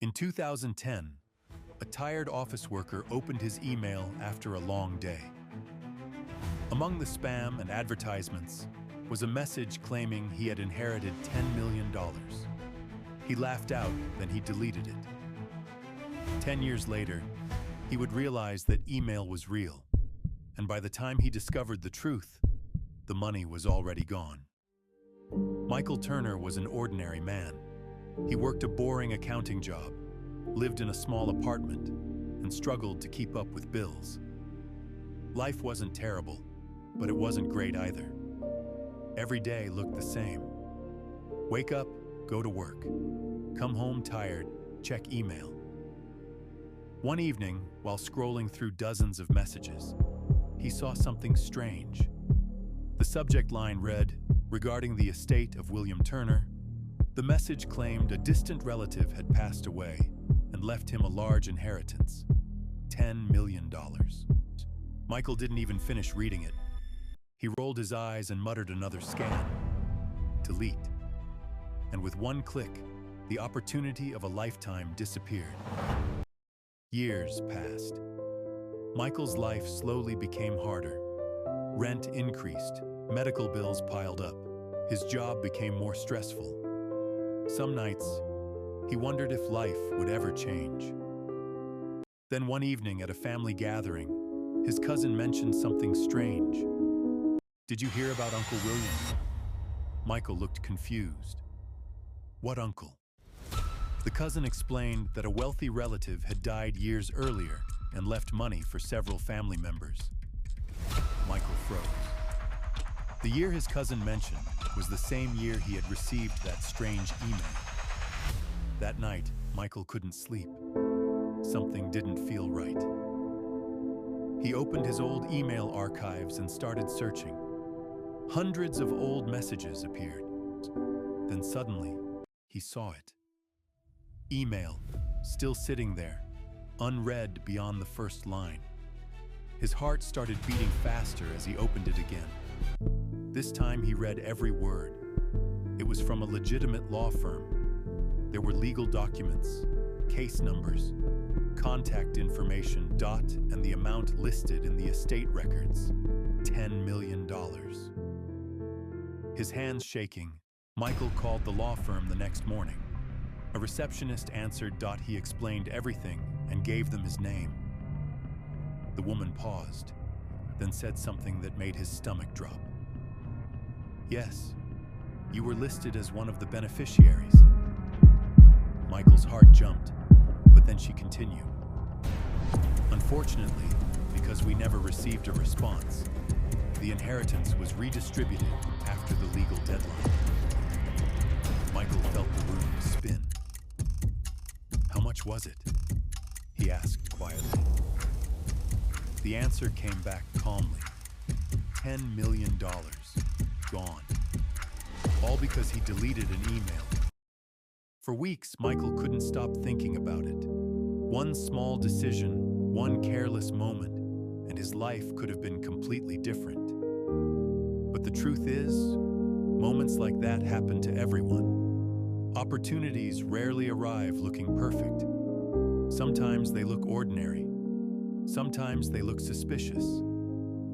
In 2010, a tired office worker opened his email after a long day. Among the spam and advertisements was a message claiming he had inherited $10 million. He laughed out, then he deleted it. 10 years later, he would realize that email was real, and by the time he discovered the truth, the money was already gone. Michael Turner was an ordinary man. He worked a boring accounting job, lived in a small apartment, and struggled to keep up with bills. Life wasn't terrible, but it wasn't great either. Every day looked the same. Wake up, go to work. Come home tired, check email. One evening, while scrolling through dozens of messages, he saw something strange. The subject line read, "Regarding the estate of William Turner." The message claimed a distant relative had passed away and left him a large inheritance, $10 million. Michael didn't even finish reading it. He rolled his eyes and muttered another scam. Delete. And with one click, the opportunity of a lifetime disappeared. Years passed. Michael's life slowly became harder. Rent increased, medical bills piled up. His job became more stressful. Some nights, he wondered if life would ever change. Then one evening at a family gathering, his cousin mentioned something strange. "Did you hear about Uncle William?" Michael looked confused. "What uncle?" The cousin explained that a wealthy relative had died years earlier and left money for several family members. Michael froze. The year his cousin mentioned was the same year he had received that strange email. That night, Michael couldn't sleep. Something didn't feel right. He opened his old email archives and started searching. Hundreds of old messages appeared. Then suddenly, he saw it. Email, still sitting there, unread beyond the first line. His heart started beating faster as he opened it again. This time he read every word. It was from a legitimate law firm. There were legal documents, case numbers, contact information, and the amount listed in the estate records, $10 million. His hands shaking, Michael called the law firm the next morning. A receptionist answered. He explained everything and gave them his name. The woman paused, then said something that made his stomach drop. "Yes, you were listed as one of the beneficiaries." Michael's heart jumped, but then she continued. "Unfortunately, because we never received a response, the inheritance was redistributed after the legal deadline." Michael felt the room spin. "How much was it?" he asked quietly. The answer came back calmly. $10 million. Gone. All because he deleted an email. For weeks, Michael couldn't stop thinking about it. One small decision, one careless moment, and his life could have been completely different. But the truth is, moments like that happen to everyone. Opportunities rarely arrive looking perfect. Sometimes they look ordinary. Sometimes they look suspicious.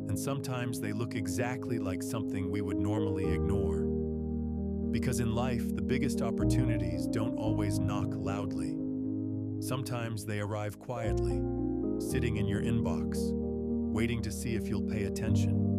And sometimes they look exactly like something we would normally ignore. Because in life, the biggest opportunities don't always knock loudly. Sometimes they arrive quietly, sitting in your inbox, waiting to see if you'll pay attention.